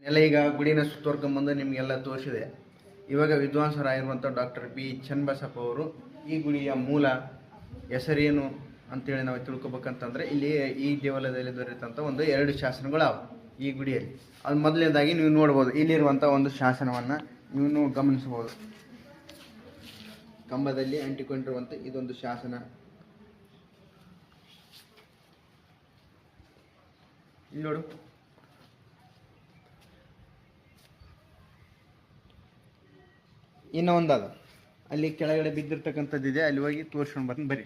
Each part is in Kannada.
ಎಲ್ಲ ಈಗ ಗುಡಿನ ಸುತ್ತೋರ್ಕೊಂಬಂದು ನಿಮಗೆಲ್ಲ ತೋರಿಸಿದೆ. ಇವಾಗ ವಿದ್ವಾಂಸರಾಗಿರುವಂಥ ಡಾಕ್ಟರ್ ಬಿ ಚನ್ನಬಸಪ್ಪ ಅವರು ಈ ಗುಡಿಯ ಮೂಲ ಹೆಸರೇನು ಅಂತೇಳಿ ನಾವು ತಿಳ್ಕೊಬೇಕಂತಂದರೆ ಇಲ್ಲಿ ಈ ದೇವಾಲಯದಲ್ಲಿ ದೊರೆತಂಥ ಒಂದು 2 ಶಾಸನಗಳು ಅವು ಈ ಗುಡಿಯಲ್ಲಿ. ಅದು ಮೊದಲನೇದಾಗಿ ನೀವು ನೋಡ್ಬೋದು, ಇಲ್ಲಿರುವಂಥ ಒಂದು ಶಾಸನವನ್ನು ನೀವು ಗಮನಿಸ್ಬೋದು. ಕಂಬದಲ್ಲಿ ಅಂಟಿಕೊಂಡಿರುವಂಥ ಇದೊಂದು ಶಾಸನ. ಇಲ್ಲಿ ನೋಡು, ಇನ್ನೂ ಒಂದದ ಅಲ್ಲಿ ಕೆಳಗಡೆ ಬಿದ್ದಿರ್ತಕ್ಕಂಥದ್ದಿದೆ, ಅಲ್ಲಿ ಹೋಗಿ ತೋರಿಸ್ಕೊಂಡು ಬರ್ತೀನಿ ಬರ್ರಿ.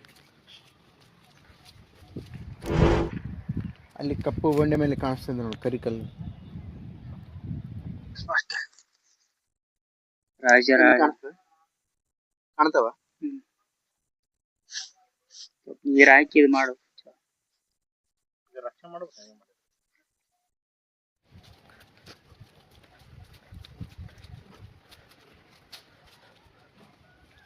ಅಲ್ಲಿ ಕಪ್ಪು ಬಂಡೆ ಮೇಲೆ ಕಾಣಿಸ್ತದೆ ನೋಡಿ, ಕರಿಕಲ್ಲು. ಕಾಣ್ತಾವ ನೀರ್ ಹಾಕಿ ಇದು ಮಾಡು, ರಕ್ಷಣೆ ಮಾಡ್ಬೇಕು.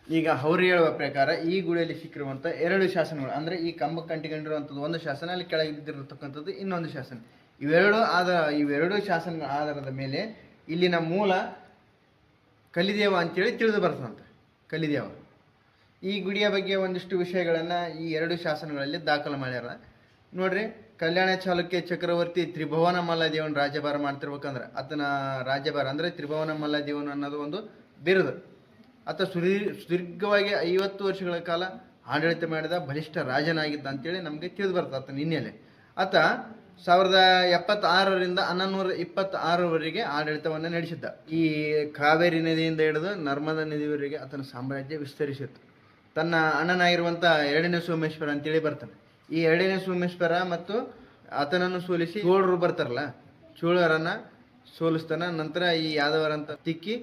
ಈಗ ಅವ್ರು ಹೇಳುವ ಪ್ರಕಾರ ಈ ಗುಡಿಯಲ್ಲಿ ಸಿಕ್ಕಿರುವಂಥ 2 ಶಾಸನಗಳು, ಅಂದರೆ ಈ ಕಂಬಕ್ಕೆ ಅಂಟಿಕೊಂಡಿರುವಂಥದ್ದು ಒಂದು ಶಾಸನ, ಅಲ್ಲಿ ಕೆಳಗೆ ಬಿದ್ದಿರತಕ್ಕಂಥದ್ದು ಇನ್ನೊಂದು ಶಾಸನ. ಇವೆರಡು ಶಾಸನಗಳ ಆಧಾರದ ಮೇಲೆ ಇಲ್ಲಿನ ಮೂಲ ಕಲಿದೇವ ಅಂತೇಳಿ ತಿಳಿದು ಬರ್ತದಂತೆ. ಕಲಿದೇವ ಈ ಗುಡಿಯ ಬಗ್ಗೆ ಒಂದಿಷ್ಟು ವಿಷಯಗಳನ್ನು ಈ 2 ಶಾಸನಗಳಲ್ಲಿ ದಾಖಲು ಮಾಡ್ಯಾರ ನೋಡ್ರಿ. ಕಲ್ಯಾಣ ಚಾಲುಕ್ಯ ಚಕ್ರವರ್ತಿ ತ್ರಿಭುವನ ಮಲ್ಲದೇವನ ರಾಜ್ಯಭಾರ ಮಾಡ್ತಿರ್ಬೇಕಂದ್ರೆ ಆತನ ರಾಜ್ಯಭಾರ ಅಂದರೆ ತ್ರಿಭುವನ ಮಲ್ಲದೇವನ ಅನ್ನೋದು ಒಂದು ಬಿರುದು. ಆತ ಸುದೀರ್ಘವಾಗಿ 50 ವರ್ಷಗಳ ಕಾಲ ಆಡಳಿತ ಮಾಡಿದ ಬಲಿಷ್ಠ ರಾಜನಾಗಿದ್ದ ಅಂತೇಳಿ ನಮಗೆ ತಿಳಿದು ಬರ್ತದೆ ಆತನ ಹಿನ್ನೆಲೆ. ಆತ 1076ರಿಂದ 1126ವರೆಗೆ ಆಡಳಿತವನ್ನು ನಡೆಸಿದ್ದ. ಈ ಕಾವೇರಿ ನದಿಯಿಂದ ಹಿಡಿದು ನರ್ಮದಾ ನದಿವರೆಗೆ ಆತನ ಸಾಮ್ರಾಜ್ಯ ವಿಸ್ತರಿಸಿತ್ತು. ತನ್ನ ಅಣ್ಣನಾಗಿರುವಂಥ 2ನೇ ಸೋಮೇಶ್ವರ ಅಂತೇಳಿ ಬರ್ತಾನೆ. ಈ 2ನೇ ಸೋಮೇಶ್ವರ ಮತ್ತು ಆತನನ್ನು ಸೋಲಿಸಿ ಚೋಳರು ಬರ್ತಾರಲ್ಲ, ಚೋಳರನ್ನು ಸೋಲಿಸ್ತಾನ. ನಂತರ ಈ ಯಾದವರಂತ ತಿಕ್ಕಿ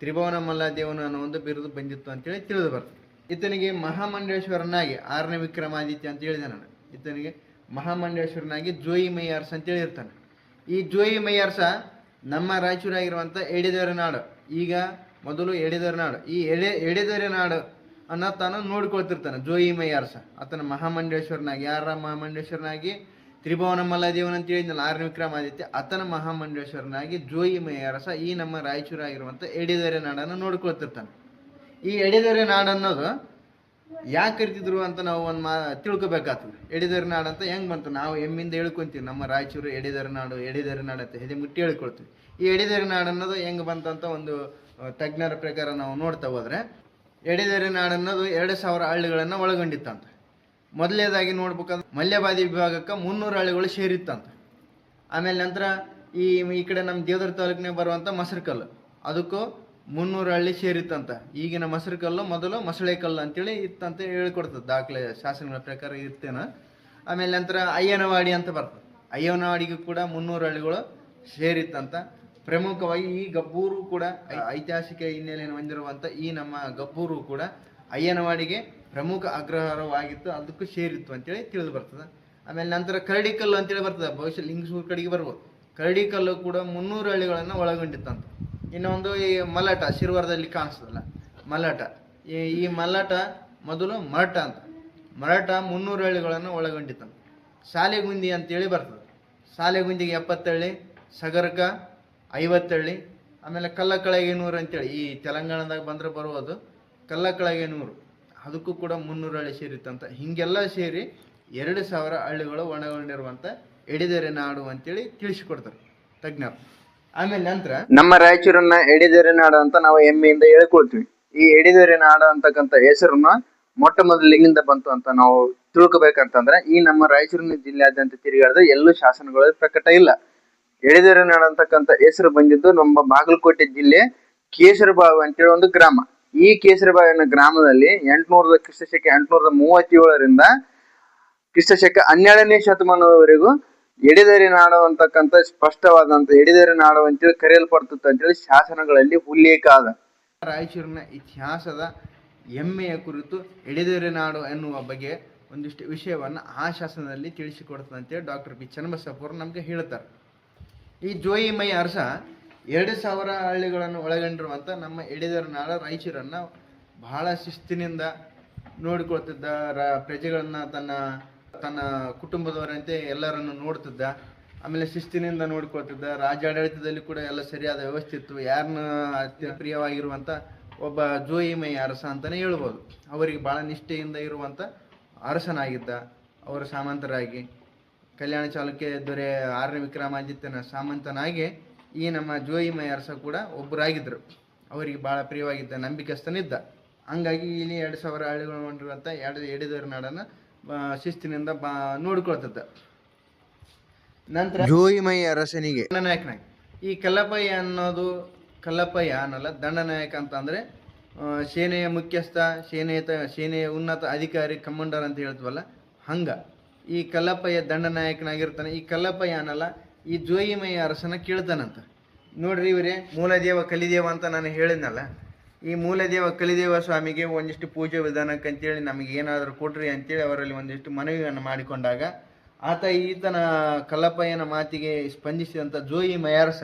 ತ್ರಿಭುವನ ಮಲ್ಲದೇವನ ಅನ್ನೋ ಒಂದು ಬಿರುದು ಬಂದಿತ್ತು ಅಂತೇಳಿ ತಿಳಿದು ಬರ್ತದೆ. ಈತನಿಗೆ ಮಹಾಮಂಡೇಶ್ವರನಾಗಿ 6ನೇ ವಿಕ್ರಮಾದಿತ್ಯ ಅಂತ ಹೇಳಿದೆ ನಾನು. ಈತನಿಗೆ ಮಹಾಮಂಡೇಶ್ವರನಾಗಿ ಜೋಯಿ ಮೈಯಾರ್ಸ ಅಂತೇಳಿ ಇರ್ತಾನೆ. ಈ ಜೋಯಿ ಮೈಯಾರ್ಸ ನಮ್ಮ ರಾಯಚೂರಾಗಿರುವಂಥ ಎಡೆದೇವರ ನಾಡು, ಈಗ ಮೊದಲು ಎಡೆದೇವರ ನಾಡು, ಈ ಎಡೆದೇವರ ನಾಡು ಅನ್ನೋ ತಾನು ನೋಡ್ಕೊಳ್ತಿರ್ತಾನೆ ಜೋಯಿ ಮೈಯಾರ್ಸ. ಆತನ ಮಹಾಮಂಡೇಶ್ವರನಾಗಿ, ಯಾರ ಮಹಾಮಂಡೇಶ್ವರನಾಗಿ? ತ್ರಿಭುವನ ಮಲ್ಲದೇವನ ಅಂತ ಹೇಳಿದ್ನಲ್ಲ 6ನೇ ವಿಕ್ರಮಾದಿತ್ಯ, ಆತನ ಮಹಾಮಂಡೇಶ್ವರನಾಗಿ ಜೋಯಿ ಮೈಯಾರಸ ಈ ನಮ್ಮ ರಾಯಚೂರಾಗಿರುವಂಥ ಎಡೆದೇವರ ನಾಡನ್ನು ನೋಡ್ಕೊಳ್ತಿರ್ತಾನೆ. ಈ ಎಡೆದೇವರ ನಾಡು ಅನ್ನೋದು ಯಾಕೆ ಕರಿತಿದ್ರು ಅಂತ ನಾವು ಒಂದು ತಿಳ್ಕೊಬೇಕಾಗ್ತದೆ. ಎಡೆದೇವರ ನಾಡು ಅಂತ ಹೆಂಗೆ ಬಂತು? ನಾವು ಎಮ್ಮಿಂದ ಹೇಳ್ಕೊಂತೀವಿ ನಮ್ಮ ರಾಯಚೂರು ಎಡೆದೇವರ ನಾಡು ಅಂತ ಹೆದೆ ಮುಟ್ಟಿ ಹೇಳ್ಕೊಳ್ತೀವಿ. ಈ ಎಡೆದೇವರ ನಾಡು ಅನ್ನೋದು ಹೆಂಗೆ ಬಂತಂತ ಒಂದು ತಜ್ಞರ ಪ್ರಕಾರ ನಾವು ನೋಡ್ತಾ ಹೋದ್ರೆ, ಎಡೆದೇವರ ನಾಡು ಅನ್ನೋದು 2000 ಹಳ್ಳಿಗಳನ್ನು ಒಳಗೊಂಡಿತ್ತಂತ. ಮೊದಲನೇದಾಗಿ ನೋಡ್ಬೇಕಾದ್ರೆ ಮಲ್ಯಬಾದಿ ವಿಭಾಗಕ್ಕೆ 300 ಹಳ್ಳಿಗಳು ಸೇರಿತ್ತಂತ. ಆಮೇಲೆ ನಂತರ ಈ ಕಡೆ ನಮ್ಮ ದೇವದ್ರ ತಾಲೂಕಿನಾಗ ಬರುವಂಥ ಮಸರಕಲ್ಲು, ಅದಕ್ಕೂ 300 ಹಳ್ಳಿ ಸೇರಿತ್ತಂತ. ಈಗಿನ ಮಸರಕಲ್ಲು ಮೊದಲು ಮಸಳೆಕಲ್ಲು ಅಂತೇಳಿ ಇತ್ತಂತ ಹೇಳ್ಕೊಡ್ತದೆ ದಾಖಲೆ, ಶಾಸನಗಳ ಪ್ರಕಾರ ಇರ್ತೇನೆ. ಆಮೇಲೆ ನಂತರ ಅಯ್ಯನವಾಡಿ ಅಂತ ಬರ್ತದೆ, ಅಯ್ಯನವಾಡಿಗೂ ಕೂಡ 300 ಹಳ್ಳಿಗಳು ಸೇರಿತ್ತಂತ. ಪ್ರಮುಖವಾಗಿ ಈ ಗಬ್ಬೂರು ಕೂಡ ಐತಿಹಾಸಿಕ ಹಿನ್ನೆಲೆಯನ್ನು ಹೊಂದಿರುವಂಥ ಈ ನಮ್ಮ ಗಬ್ಬೂರು ಕೂಡ ಅಯ್ಯನವಾಡಿಗೆ ಪ್ರಮುಖ ಅಗ್ರಹಾರವಾಗಿತ್ತು, ಅದಕ್ಕೂ ಸೇರಿತ್ತು ಅಂತೇಳಿ ತಿಳಿದು ಬರ್ತದೆ. ಆಮೇಲೆ ನಂತರ ಕರಡಿಕಲ್ಲು ಅಂತೇಳಿ ಬರ್ತದೆ, ಬಹುಶಃ ಲಿಂಗಸೂರು ಕಡೆಗೆ ಬರ್ಬೋದು. ಕರಡಿಕಲ್ಲು ಕೂಡ 300 ಹಳ್ಳಿಗಳನ್ನು ಒಳಗೊಂಡಿತ್ತಂತ. ಇನ್ನೊಂದು ಈ ಮಲಾಟ, ಶಿರ್ವಾರದಲ್ಲಿ ಕಾಣಿಸ್ತದಲ್ಲ ಮಲಾಟ, ಈ ಮಲಾಟ ಮೊದಲು ಮರಾಠ ಅಂತ. ಮರಾಠ 300 ಹಳ್ಳಿಗಳನ್ನು ಒಳಗೊಂಡಿತ್ತಂತ. ಸಾಲೆಗುಂದಿ ಅಂತೇಳಿ ಬರ್ತದೆ, ಸಾಲೆಗುಂದಿಗೆ 70 ಹಳ್ಳಿ, ಸಗರಕ 50 ಹಳ್ಳಿ, ಆಮೇಲೆ ಕಲ್ಲಕಳಗೇನೂರು ಅಂತೇಳಿ ಈ ತೆಲಂಗಾಣದಾಗ ಬಂದರೆ ಬರುವುದು ಕಲ್ಲಕಳಗೇನೂರು, ಅದಕ್ಕೂ ಕೂಡ 300 ಹಳ್ಳಿ ಸೇರಿತ್ತಂತ. ಹೀಗೆಲ್ಲ ಸೇರಿ 2000 ಹಳ್ಳಿಗಳು ಒಳಗೊಂಡಿರುವಂಥ ಎಡೆದೇವರ ನಾಡು ಅಂತೇಳಿ ತಿಳಿಸಿಕೊಡ್ತಾರೆ ತಜ್ಞರು. ಆಮೇಲೆ ನಂತರ ನಮ್ಮ ರಾಯಚೂರನ್ನ ಎಡೆದೇವರ ನಾಡು ಅಂತ ನಾವು ಹೆಮ್ಮೆಯಿಂದ ಹೇಳ್ಕೊಳ್ತೀವಿ. ಈ ಎಡೆದೇವರ ನಾಡು ಅಂತಕ್ಕಂಥ ಹೆಸರನ್ನ ಮೊಟ್ಟ ಮೊದಲಿಗಿಂದ ಬಂತು ಅಂತ ನಾವು ತಿಳ್ಕೊಬೇಕಂತಂದ್ರೆ, ಈ ನಮ್ಮ ರಾಯಚೂರಿನ ಜಿಲ್ಲೆಯಾದ್ಯಂತ ತಿರುಗಾಡಿದ್ರೆ ಎಲ್ಲೂ ಶಾಸನಗಳು ಪ್ರಕಟ ಇಲ್ಲ. ಎಡೆದೇವರ ನಾಡು ಅಂತಕ್ಕಂಥ ಹೆಸರು ಬಂದಿದ್ದು ನಮ್ಮ ಬಾಗಲಕೋಟೆ ಜಿಲ್ಲೆ ಕೇಸರಬಾವಿ ಅಂತೇಳಿ ಒಂದು ಗ್ರಾಮ. ಈ ಕೇಸರಬಾವಿನ ಗ್ರಾಮದಲ್ಲಿ 800 ಕ್ರಿಸ್ತಶಕ 837ರಿಂದ ಕ್ರಿಸ್ತಶಕ 12ನೇ ಶತಮಾನದವರೆಗೂ ಎಡೆದೇವರ ನಾಡು ಅಂತಕ್ಕಂಥ ಸ್ಪಷ್ಟವಾದಂಥ ಎಡೆದೇವರ ನಾಡು ಅಂತೇಳಿ ಕರೆಯಲ್ಪಡ್ತದೆ ಅಂತೇಳಿ ಶಾಸನಗಳಲ್ಲಿ ಉಲ್ಲೇಖ ಆದ. ರಾಯಚೂರಿನ ಇತಿಹಾಸದ ಹೆಮ್ಮೆಯ ಕುರಿತು ಎಡೆದೇವರ ನಾಡು ಎನ್ನುವ ಬಗ್ಗೆ ಒಂದಿಷ್ಟು ವಿಷಯವನ್ನು ಆ ಶಾಸನದಲ್ಲಿ ತಿಳಿಸಿಕೊಡ್ತದೆ ಅಂತೇಳಿ ಡಾಕ್ಟರ್ ಬಿ ಚನ್ನಬಸಪ್ಪ ಅವರು ನಮಗೆ ಹೇಳ್ತಾರೆ. ಈ ಜೋಯಿ ಮೈ ಅರಸ 2000 ಹಳ್ಳಿಗಳನ್ನು ಒಳಗೊಂಡಿರುವಂಥ ನಮ್ಮ ಎಡೆದೇವರ ನಾಡು ರಾಯಚೂರನ್ನು ಬಹಳ ಶಿಸ್ತಿನಿಂದ ನೋಡಿಕೊಳ್ತಿದ್ದ. ಪ್ರಜೆಗಳನ್ನು ತನ್ನ ಕುಟುಂಬದವರಂತೆ ಎಲ್ಲರನ್ನು ನೋಡ್ತಿದ್ದ. ಆಮೇಲೆ ಶಿಸ್ತಿನಿಂದ ನೋಡ್ಕೊಳ್ತಿದ್ದ. ರಾಜ್ಯಾಡಳಿತದಲ್ಲಿ ಕೂಡ ಎಲ್ಲ ಸರಿಯಾದ ವ್ಯವಸ್ಥೆ ಇತ್ತು. ಯಾರನ್ನ ಅತ್ಯ ಪ್ರಿಯವಾಗಿರುವಂಥ ಒಬ್ಬ ಜೋಯಿಮೈ ಅರಸ ಅಂತಲೇ ಹೇಳ್ಬೋದು. ಅವರಿಗೆ ಭಾಳ ನಿಷ್ಠೆಯಿಂದ ಇರುವಂಥ ಅರಸನಾಗಿದ್ದ. ಅವರ ಸಾಮಂತರಾಗಿ ಕಲ್ಯಾಣ ಚಾಲುಕ್ಯ ದೊರೆ 6ನೇ ವಿಕ್ರಮಾದಿತ್ಯನ ಸಾಮಂತನಾಗಿ ಈ ನಮ್ಮ ಜೋಯಿಮೈ ಅರಸ ಕೂಡ ಒಬ್ಬರಾಗಿದ್ದರು. ಅವರಿಗೆ ಭಾಳ ಪ್ರಿಯವಾಗಿದ್ದ, ನಂಬಿಕಸ್ಥನಿದ್ದ. ಹಂಗಾಗಿ ಇಲ್ಲಿ 2000 ಹಳ್ಳಿಗಳಿರುವಂಥ ಎಡೆದರ ನಾಡನ್ನು ಶಿಸ್ತಿನಿಂದ ನೋಡ್ಕೊಳ್ತಿದ್ದ. ನಂತರ ಜೋಯಿಮೈ ಅರಸನಿಗೆ ದಂಡನಾಯಕನಾಗಿ ಈ ಕಲ್ಲಪ್ಪಯ್ಯ ಅನ್ನಲ್ಲ, ದಂಡನಾಯಕ ಅಂತ ಅಂದರೆ ಸೇನೆಯ ಮುಖ್ಯಸ್ಥ, ಸೇನೆಯ ಉನ್ನತ ಅಧಿಕಾರಿ, ಕಮಾಂಡರ್ ಅಂತ ಹೇಳ್ತೀವಲ್ಲ ಹಂಗ ಈ ಕಲ್ಲಪ್ಪಯ್ಯ ದಂಡನಾಯಕನಾಗಿರ್ತಾನೆ. ಈ ಕಲ್ಲಪ್ಪಯ್ಯ ಅನ್ನಲ್ಲ, ಈ ಜೋಯಿಮೈ ಅರಸನ ಕೇಳ್ತಾನಂತ. ನೋಡ್ರಿ ಇವರೇ ಮೂಲದೇವ ಕಲಿದೇವ ಅಂತ ನಾನು ಹೇಳಿದ್ನಲ್ಲ, ಈ ಮೂಲದೇವ ಕಲಿದೇವ ಸ್ವಾಮಿಗೆ ಒಂದಿಷ್ಟು ಪೂಜೆ ವಿಧಾನಕ್ಕಂತೇಳಿ ನಮಗೆ ಏನಾದರೂ ಕೊಡ್ರಿ ಅಂತೇಳಿ ಅವರಲ್ಲಿ ಒಂದಿಷ್ಟು ಮನವಿಯನ್ನು ಮಾಡಿಕೊಂಡಾಗ ಈತನ ಕಲ್ಲಪ್ಪಯ್ಯನ ಮಾತಿಗೆ ಸ್ಪಂದಿಸಿದಂಥ ಜೋಯಿಮೈ ಅರಸ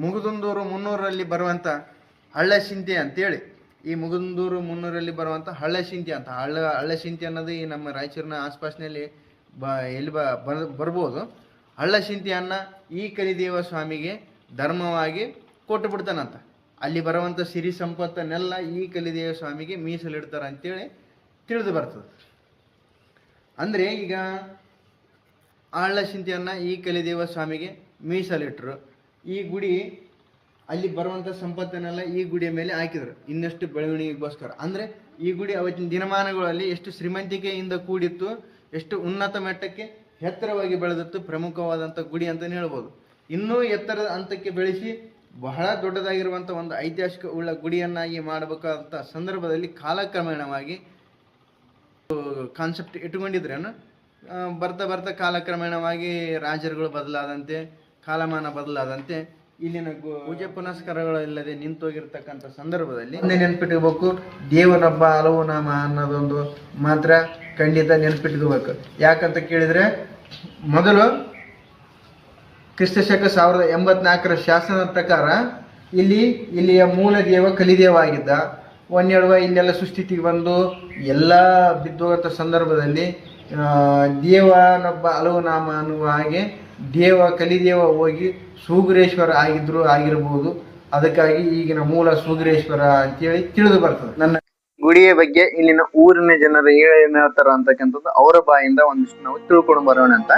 ಮುಗುದುಂದೂರು 300ರಲ್ಲಿ ಬರುವಂಥ ಹಳ್ಳಸಿಂತೆ ಅಂತೇಳಿ, ಈ ಮುಗುದುಂದೂರು 300ರಲ್ಲಿ ಬರುವಂಥ ಹಳ್ಳಸಿಂತೆ ಅಂತ ಹಳ್ಳಸಿಂತೆ ಅನ್ನೋದು ಈ ನಮ್ಮ ರಾಯಚೂರಿನ ಆಸ್ಪಾಸ್ನಲ್ಲಿ ಎಲ್ಲಿ ಬರ್ಬೋದು. ಹಳ್ಳಸಿಂತೆಯನ್ನು ಈ ಕಲಿದೇವ ಸ್ವಾಮಿಗೆ ಧರ್ಮವಾಗಿ ಕೊಟ್ಟು ಬಿಡ್ತಾನಂತ. ಅಲ್ಲಿ ಬರುವಂಥ ಸಿರಿ ಸಂಪತ್ತನ್ನೆಲ್ಲ ಈ ಕಲಿದೇವ ಸ್ವಾಮಿಗೆ ಮೀಸಲಿಡ್ತಾರೆ ಅಂತೇಳಿ ತಿಳಿದು ಬರ್ತದೆ. ಅಂದರೆ ಈಗ ಹಳ್ಳಸಿಂತೆಯನ್ನು ಈ ಕಲಿದೇವ ಸ್ವಾಮಿಗೆ ಮೀಸಲಿಟ್ಟರು. ಈ ಗುಡಿ ಅಲ್ಲಿ ಬರುವಂಥ ಸಂಪತ್ತನ್ನೆಲ್ಲ ಈ ಗುಡಿಯ ಮೇಲೆ ಹಾಕಿದರು ಇನ್ನಷ್ಟು ಬೆಳವಣಿಗೆಗೋಸ್ಕರ. ಅಂದರೆ ಈ ಗುಡಿ ಅವತ್ತಿನ ದಿನಮಾನಗಳಲ್ಲಿ ಎಷ್ಟು ಶ್ರೀಮಂತಿಕೆಯಿಂದ ಕೂಡಿತ್ತು, ಎಷ್ಟು ಉನ್ನತ ಮಟ್ಟಕ್ಕೆ ಎತ್ತರವಾಗಿ ಬೆಳೆದಿತ್ತು, ಪ್ರಮುಖವಾದಂಥ ಗುಡಿ ಅಂತಲೇ ಹೇಳ್ಬೋದು. ಇನ್ನೂ ಎತ್ತರದ ಹಂತಕ್ಕೆ ಬೆಳೆಸಿ ಬಹಳ ದೊಡ್ಡದಾಗಿರುವಂಥ ಒಂದು ಐತಿಹಾಸಿಕ ಉಳ್ಳ ಗುಡಿಯನ್ನಾಗಿ ಮಾಡಬೇಕಾದಂಥ ಸಂದರ್ಭದಲ್ಲಿ ಕಾಲಕ್ರಮೇಣವಾಗಿ ಕಾನ್ಸೆಪ್ಟ್ ಇಟ್ಕೊಂಡಿದ್ರೇನು ಬರ್ತಾ ಕಾಲಕ್ರಮೇಣವಾಗಿ ರಾಜರುಗಳು ಬದಲಾದಂತೆ, ಕಾಲಮಾನ ಬದಲಾದಂತೆ ಇಲ್ಲಿನ ಪೂಜೆ ಪುನಸ್ಕಾರಗಳಿಲ್ಲದೆ ನಿಂತೋಗಿರ್ತಕ್ಕಂಥ ಸಂದರ್ಭದಲ್ಲಿ ನೆನ್ಪಿಟ್ಕೋಬೇಕು, ದೇವನೊಬ್ಬ ಹಲವು ನಾಮ ಅನ್ನೋದೊಂದು ಮಾತ್ರ ಖಂಡಿತ ನೆನ್ಪಿಟ್ಕೋಬೇಕು. ಯಾಕಂತ ಕೇಳಿದರೆ ಮೊದಲು ಕ್ರಿಸ್ತಶಕ 1084 ಶಾಸನದ ಪ್ರಕಾರ ಇಲ್ಲಿಯ ಮೂಲ ದೇವ ಕಲಿದೇವ ಆಗಿದ್ದ. ಒಂದೆರಡುವ ಇಲ್ಲೆಲ್ಲ ಸುಸ್ಥಿತಿಗೆ ಬಂದು ಎಲ್ಲ ಬಿದ್ದೋಗಂಥ ಸಂದರ್ಭದಲ್ಲಿ ದೇವನೊಬ್ಬ ಹಲವು ನಾಮ ಅನ್ನುವ ಹಾಗೆ ಕಲಿದೇವ ಹೋಗಿ ಸೂಗುರೇಶ್ವರ ಆಗಿರ್ಬೋದು. ಅದಕ್ಕಾಗಿ ಈಗಿನ ಮೂಲ ಸೂಗುರೇಶ್ವರ ಅಂತೇಳಿ ತಿಳಿದು ಬರ್ತದೆ. ನನ್ನ ಗುಡಿಯ ಬಗ್ಗೆ ಇಲ್ಲಿನ ಊರಿನ ಜನರು ಏನು ಹೇಳ್ತಾರ ಅಂತಕ್ಕಂಥದ್ದು ಅವರ ಬಾಯಿಂದ ಒಂದಿಷ್ಟು ನಾವು ತಿಳ್ಕೊಂಡು ಬರೋಣ ಅಂತ